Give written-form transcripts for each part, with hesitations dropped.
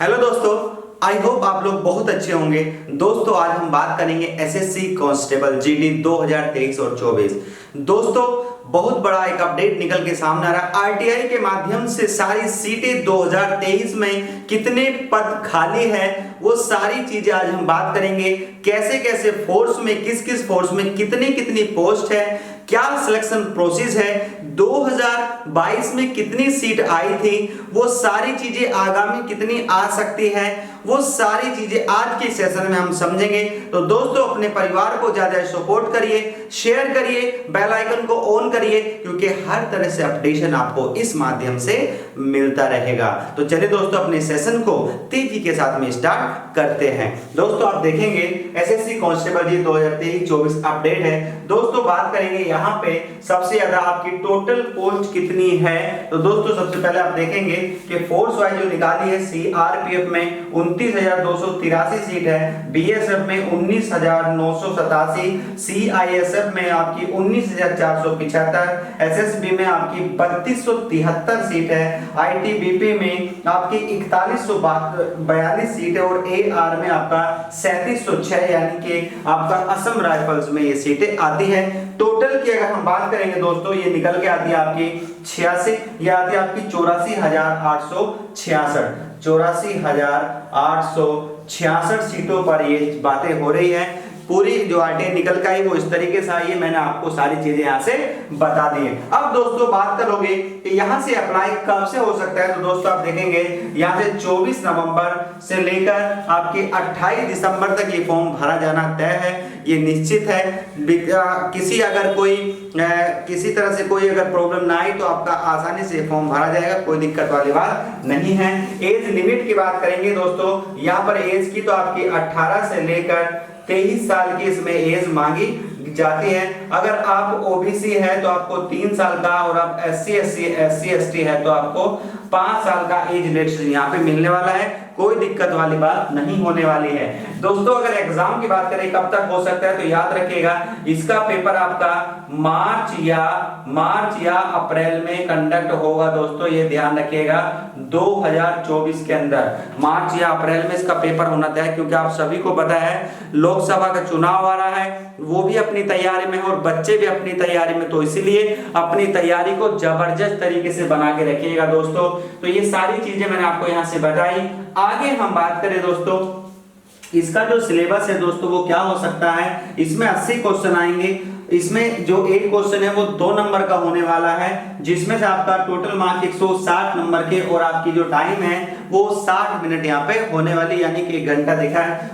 Hello दोस्तों, I hope आप लोग बहुत अच्छे होंगे। दोस्तों आज हम बात करेंगे एसएससी कांस्टेबल जीडी 2023 और 24। दोस्तों बहुत बड़ा एक अपडेट निकल के सामने आ रहा है। आरटीआई के माध्यम से सारी सीटें 2023 में कितने पद खाली है वो सारी चीजें आज हम बात करेंगे। कैसे कैसे फोर्स में किस किस फोर्स में कितनी कितनी पोस्ट है, क्या सिलेक्शन प्रोसेस है, 2022 में कितनी सीट आई थी, वो सारी चीजें आगामी कितनी आ सकती है, वो सारी चीजें आज के सेशन में हम समझेंगे। तो दोस्तों अपने परिवार को ज्यादा सपोर्ट करिए, शेयर करिए, बेल आइकन को ऑन करिए, क्योंकि हर तरह से अपडेशन आपको इस माध्यम से मिलता रहेगा। तो चलिए दोस्तों अपने सेशन को तेजी के साथ में स्टार्ट करते हैं। दोस्तों आप देखेंगे एसएससी कांस्टेबल जी 2023-24 अपडेट है। दोस्तों बात करेंगे यहाँ पे सबसे ज्यादा आपकी टोटल पोस्ट कितनी है। तो दोस्तों सबसे पहले आप देखेंगे कि फोर्स वाइज जो निकाली है, सीआरपीएफ में 29,283 सीट है, बीएसएफ में 19,987, सीआईएसएफ में आपकी 19,475, एसएसबी में आपकी 3273 सीट है, आईटीबीपी में आपकी 4142 सीट है और एआर में आपका 3706 यानी कि आपका असम राइफल्स में ये सीटें आती है। टोटल की अगर हम बात करेंगे दोस्तों ये निकल के आती है आपकी 86, ये आती है आपकी 84,866 सीटों पर ये बातें हो रही है। पूरी जो आरटीआई निकल का है वो इस तरीके से आई है। मैंने आपको सारी चीजें यहाँ से बता दी है। अब दोस्तों बात करोगे कि यहाँ से अप्लाई कब से हो सकता है। तो दोस्तों आप देखेंगे यहाँ से 24 नवंबर से लेकर आपके 28 दिसंबर तक ये फॉर्म भरा जाना तय है, ये निश्चित है। किसी तरह से कोई अगर प्रॉब्लम ना आई तो आपका आसानी से फॉर्म भरा जाएगा, कोई दिक्कत वाली बात नहीं है। एज लिमिट की बात करेंगे दोस्तों, यहाँ पर एज की तो आपकी 18 से लेकर 23 साल की इसमें एज मांगी जाती है। अगर आप ओबीसी है तो आपको 3 साल का, और आप एससी एसटी है तो आपको 5 साल का एज रिलैक्सेशन यहाँ पे मिलने वाला है। कोई दिक्कत वाली बात नहीं होने वाली है। दोस्तों अगर एग्जाम की बात करें कब तक हो सकता है, तो याद रखिएगा इसका पेपर आपका मार्च या अप्रैल में कंडक्ट होगा। दोस्तों ये ध्यान रखिएगा 2024 के अंदर मार्च या अप्रैल में इसका पेपर होना तय है, क्योंकि आप सभी को पता है लोकसभा का चुनाव आ रहा है, वो भी अपनी तैयारी में है और बच्चे भी अपनी तैयारी में, तो इसीलिए अपनी तैयारी को जबरदस्त तरीके से बना के रखिएगा दोस्तों। तो ये सारी चीजें मैंने आपको यहाँ से बताई। आगे हम बात करें दोस्तों इसका जो सिलेबस है दोस्तों वो क्या हो सकता है। इसमें 80 क्वेश्चन आएंगे। इसमें जो एक क्वेश्चन है वो 2 नंबर का होने वाला है, जिसमें से आपका टोटल मार्क 160 नंबर के, और आपकी जो टाइम है वो 60 मिनट यहाँ पे होने वाली, यानी कि 1 घंटा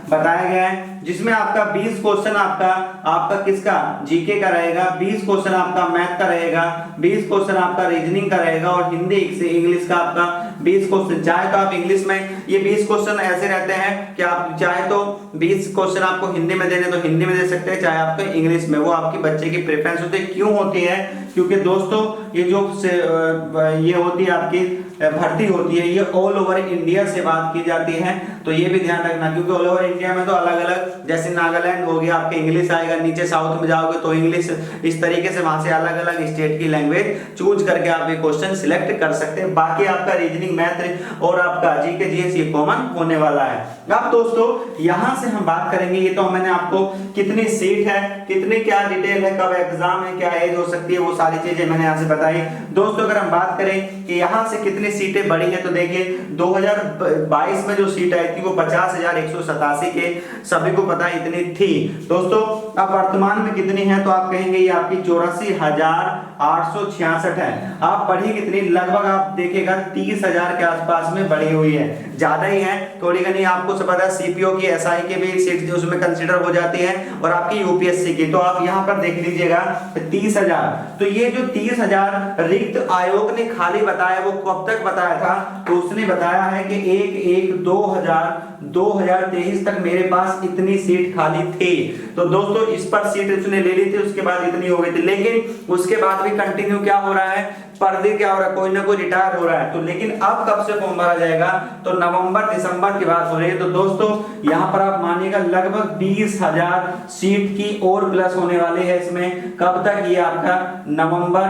बताया गया है। जिसमें आपका 20 क्वेश्चन आपका किसका जीके का रहेगा, 20 क्वेश्चन आपका मैथ का रहेगा, 20 क्वेश्चन आपका रीजनिंग का रहेगा, और हिंदी से इंग्लिश का आपका 20 क्वेश्चन। चाहे तो आप इंग्लिश में ये 20 क्वेश्चन ऐसे रहते हैं कि आप चाहे तो 20 क्वेश्चन आपको हिंदी में देने तो हिंदी में दे सकते हैं, चाहे आपको इंग्लिश में, वो आपकी बच्चे की प्रेफरेंस होती है। क्यों होती है, क्योंकि दोस्तों ये जो ये होती है आपकी भर्ती होती है, ये ऑल ओवर इंडिया से बात की जाती है, तो ये भी ध्यान रखना, क्योंकि ऑल ओवर इंडिया में तो अलग अलग, जैसे नागालैंड हो गया आपके इंग्लिश आएगा, नीचे साउथ में जाओगे तो इंग्लिश, इस तरीके से वहां से अलग अलग स्टेट की लैंग्वेज चूज करके आप ये क्वेश्चन सिलेक्ट कर सकते हैं। बाकी आपका रीजनिंग मैथ और आपका जीके जीएस ये कॉमन होने वाला है। अब दोस्तों यहां से हम बात करेंगे, ये तो मैंने आपको कितनी सीट है, कितनी क्या डिटेल है, कब एग्जाम है, क्या एज हो सकती है, वो सारी चीजें मैंने यहाँ से बताई। दोस्तों अगर हम बात करें कि यहाँ से कितनी सीटें बढ़ी है, तो देखिए 2022 में जो सीट आई थी वो 50,187 के, सभी को पता है इतनी थी। दोस्तों अब वर्तमान में कितनी है, तो आप कहेंगे ये आपकी 84,866 है। आप बढ़ी कितनी, लगभग आप देखिएगा 30,000 के आसपास में बढ़ी हुई है, ज्यादा ही है थोड़ी घनी। आपको सब पता है सीपीओ की, एसआई की भी सीट उसमें कंसीडर हो जाती है, और आपकी यूपीएससी की, तो आप यहाँ पर देख लीजिएगा 30,000। तो ये जो 30,000 रिक्त आयोग ने खाली बताया, वो कब तक बताया था, तो उसने बताया है कि 1/1/2023 तक मेरे पास इतनी सीट खाली थी। तो दोस्तों इस पर सीट उसने ले ली थी, उसके बाद इतनी हो गई थी, लेकिन उसके बाद भी कंटिन्यू क्या हो रहा है, पर्दे क्या हो रहा है, कोई ना कोई रिटायर हो रहा है। तो लेकिन अब कब से फॉर्म भरा जाएगा, तो नवंबर दिसंबर की बात हो रही है। तो दोस्तों यहाँ पर आप मानिएगा लगभग 20,000 सीट की और प्लस होने वाले हैं इसमें। कब तक, ये आपका नवंबर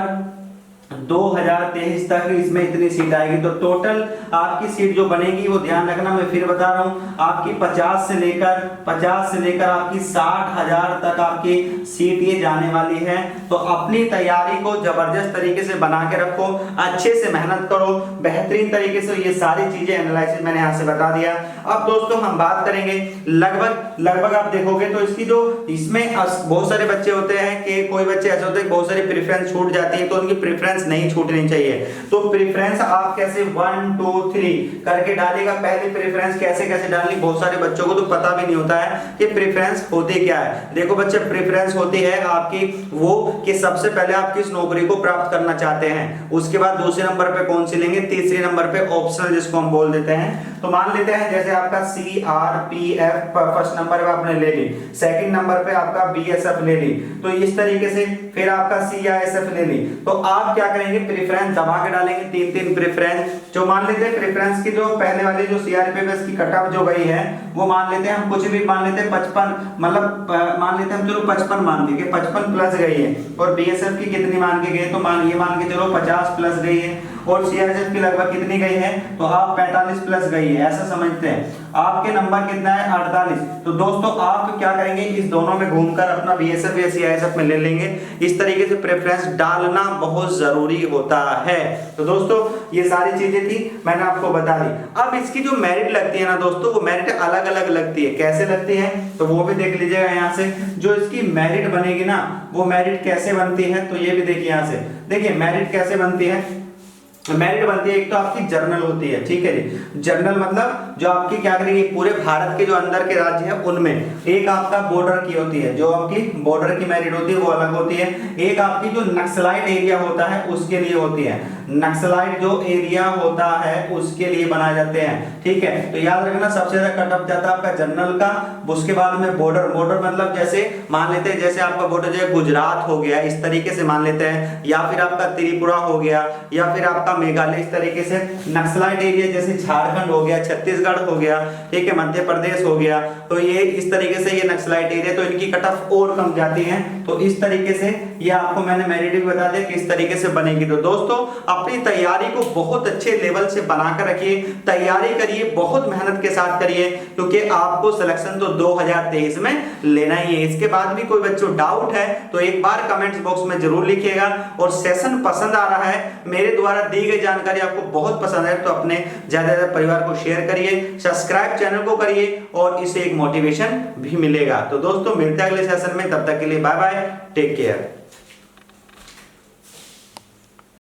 2023 तक इसमें इतनी सीट आएगी। तो टोटल आपकी सीट जो बनेगी वो ध्यान रखना, मैं फिर बता रहा हूँ, आपकी 50 से लेकर आपकी 60,000 तक आपकी सीट ये जाने वाली है। तो अपनी तैयारी को जबरदस्त तरीके से बना के रखो, अच्छे से मेहनत करो, बेहतरीन तरीके से ये सारी चीजें एनालिसिस मैंने यहाँ से बता दिया। अब दोस्तों हम बात करेंगे लगभग आप देखोगे तो इसकी जो इसमें बहुत सारे बच्चे होते हैं कि कोई बच्चे ऐसे होते हैं बहुत सारी प्रेफरेंस छूट जाती है, तो उनकी प्रेफरेंस नहीं छूटनी चाहिए। तो प्रेफरेंस आप कैसे 1 2 3 करके डालेगा। पहली प्रेफरेंस कैसे डालनी, बहुत सारे बच्चों को तो पता भी नहीं होता है कि प्रेफरेंस होती क्या है। देखो बच्चे, प्रेफरेंस होती है आपकी वो कि सबसे पहले आप किस नौकरी को प्राप्त करना चाहते हैं, उसके बाद दूसरे नंबर पे कौन सी लेंगे, तीसरे नंबर पे ऑप्शनल जिसको हम बोल देते हैं। तो मान लेते हैं जैसे आपका CRPF फर्स्ट नंबर पे आपने ले ली, सेकंड नंबर पे आपका BSF ले ली, तो इस तरीके से फिर आपका CISF ले ली। तो आप क्या करेंगे, प्रेफरेंस दबा के डालेंगे, तीन प्रेफरेंस। जो मान लेते हैं प्रेफरेंस की जो पहले वाली जो CRPF की कट ऑफ जो गई है वो मान लेते हैं हम कुछ भी मान लेते हैं 55, मतलब मान लेते हैं हम चलो 55 मान ली कि 55 प्लस गई है। और BSF की कितनी मान के गए, तो मान के चलो 50 प्लस गई है। और CISF की लगभग कितनी गई है, तो आप 45 प्लस गई है, ऐसा समझते हैं। आपके नंबर कितना है, 48। तो दोस्तों आप क्या करेंगे, इस दोनों में घूमकर अपना BSF या CISF में ले लेंगे। इस तरीके से प्रेफरेंस डालना बहुत जरूरी होता है। तो दोस्तों ये सारी चीजें थी, मैंने आपको बता दी। अब इसकी जो मेरिट लगती है ना दोस्तों, वो मेरिट अलग अलग लगती है। कैसे लगती है तो वो भी देख लीजिएगा यहाँ से। जो इसकी मेरिट बनेगी ना, वो मेरिट कैसे बनती है, तो ये भी देखिए यहाँ से। देखिए मेरिट कैसे बनती है, मेरिट बनती है, एक तो आपकी जर्नल होती है, ठीक है जी। जर्नल मतलब जो आपकी क्या करेंगे, पूरे भारत के जो अंदर के राज्य है उनमें। एक आपका बॉर्डर की होती है, जो आपकी बॉर्डर की मेरिट होती है वो अलग होती है। एक आपकी जो नक्सलाइट एरिया होता है उसके लिए होती है, नक्सलाइट जो एरिया होता है उसके लिए बनाए जाते हैं, ठीक है। तो याद रखना सबसे ज्यादा कट ऑफ जाता है आपका जनरल का, उसके बाद में बॉर्डर मतलब जैसे मान लेते हैं जैसे आपका बॉर्डर जो है गुजरात हो गया, इस तरीके से मान लेते हैं, या फिर आपका त्रिपुरा हो गया, या फिर आपका मेघालय, इस तरीके से। नक्सलाइट एरिया जैसे झारखंड हो गया, छत्तीसगढ़ हो गया, ठीक है, मध्य प्रदेश हो गया, तो ये इस तरीके से ये नक्सलाइट एरिया, तो इनकी कट ऑफ और कम जाती है। तो इस तरीके से ये आपको मैंने मेरिट भी बता दिया किस तरीके से बनेगी। तो दोस्तों अपनी तैयारी को बहुत अच्छे लेवल से बनाकर रखिए, तैयारी करिए, बहुत मेहनत के साथ करिए, क्योंकि आपको सिलेक्शन तो 2023 में लेना ही है। इसके बाद भी कोई बच्चों डाउट है तो एक बार कमेंट्स बॉक्स में जरूर लिखिएगा। और सेशन पसंद आ रहा है, मेरे द्वारा दी गई जानकारी आपको बहुत पसंद है, तो अपने ज्यादा से ज्यादा परिवार को शेयर करिए, सब्सक्राइब चैनल को करिए, और इससे एक मोटिवेशन भी मिलेगा। तो दोस्तों मिलते हैं अगले सेशन में, तब तक के लिए बाय बाय, टेक केयर।